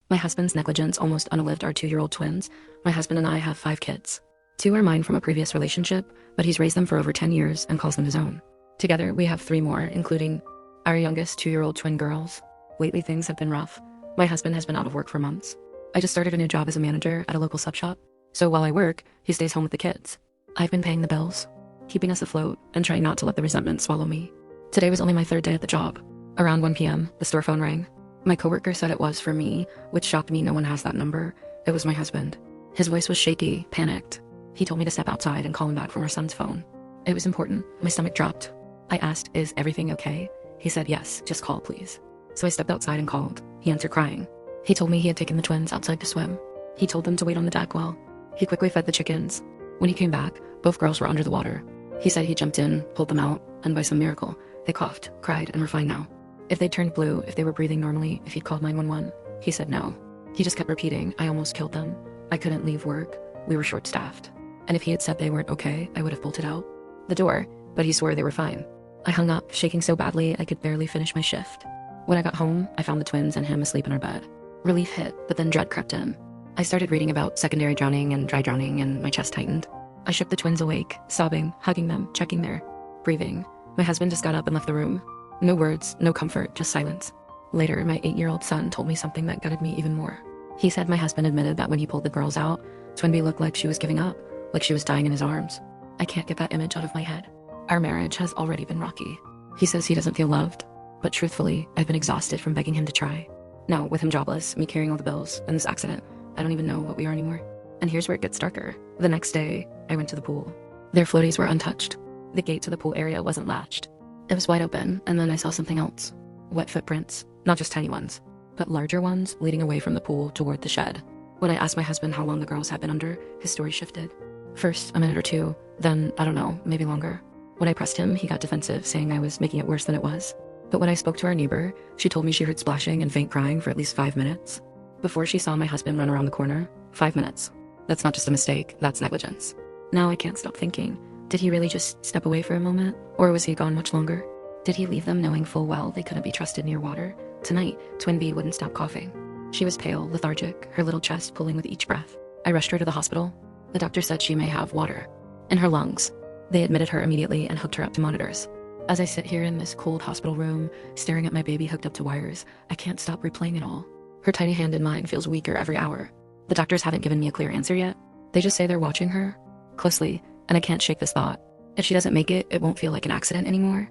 My husband's negligence almost unalived our 2-year-old twins. My husband and I have 5 kids. 2 are mine from a previous relationship, but he's raised them for over 10 years and calls them his own. Together, we have 3 more, including our youngest 2-year-old twin girls. Lately, things have been rough. My husband has been out of work for months. I just started a new job as a manager at a local sub shop, so while I work, he stays home with the kids. I've been paying the bills, keeping us afloat, and trying not to let the resentment swallow me. Today was only my 3rd day at the job. Around 1 p.m., the store phone rang. My coworker said it was for me, which shocked me. No one has that number. It was my husband. His voice was shaky, panicked. He told me to step outside and call him back from our son's phone. It was important. My stomach dropped. I asked, "Is everything okay?" He said, "Yes, just call, please." So I stepped outside and called. He answered crying. He told me he had taken the twins outside to swim. He told them to wait on the deck while he quickly fed the chickens. When he came back, both girls were under the water. He said he jumped in, pulled them out, and by some miracle, they coughed, cried, and were fine now. If they turned blue, if they were breathing normally, if he'd called 911, he said no. He just kept repeating, "I almost killed them. I couldn't leave work. We were short-staffed." And if he had said they weren't okay, I would have bolted out the door, but he swore they were fine. I hung up, shaking so badly I could barely finish my shift. When I got home, I found the twins and him asleep in our bed. Relief hit, but then dread crept in. I started reading about secondary drowning and dry drowning, and my chest tightened. I shook the twins awake, sobbing, hugging them, checking their breathing. My husband just got up and left the room. No words, no comfort, just silence. Later, my 8-year-old son told me something that gutted me even more. He said my husband admitted that when he pulled the girls out, Twinbee looked like she was giving up, like she was dying in his arms. I can't get that image out of my head. Our marriage has already been rocky. He says he doesn't feel loved, but truthfully, I've been exhausted from begging him to try. Now, with him jobless, me carrying all the bills, and this accident, I don't even know what we are anymore. And here's where it gets darker. The next day, I went to the pool. Their floaties were untouched. The gate to the pool area wasn't latched. It was wide open, and then I saw something else. Wet footprints, not just tiny ones, but larger ones leading away from the pool toward the shed. When I asked my husband how long the girls had been under, his story shifted. First, a minute or 2, then, I don't know, maybe longer. When I pressed him, he got defensive, saying I was making it worse than it was. But when I spoke to our neighbor, she told me she heard splashing and faint crying for at least 5 minutes. Before she saw my husband run around the corner, 5 minutes. That's not just a mistake, that's negligence. Now I can't stop thinking, did he really just step away for a moment? Or was he gone much longer? Did he leave them knowing full well they couldn't be trusted near water? Tonight, Twinbee wouldn't stop coughing. She was pale, lethargic, her little chest pulling with each breath. I rushed her to the hospital. The doctor said she may have water in her lungs. They admitted her immediately and hooked her up to monitors. As I sit here in this cold hospital room, staring at my baby hooked up to wires, I can't stop replaying it all. Her tiny hand in mine feels weaker every hour. The doctors haven't given me a clear answer yet. They just say they're watching her closely, and I can't shake this thought. If she doesn't make it, it won't feel like an accident anymore.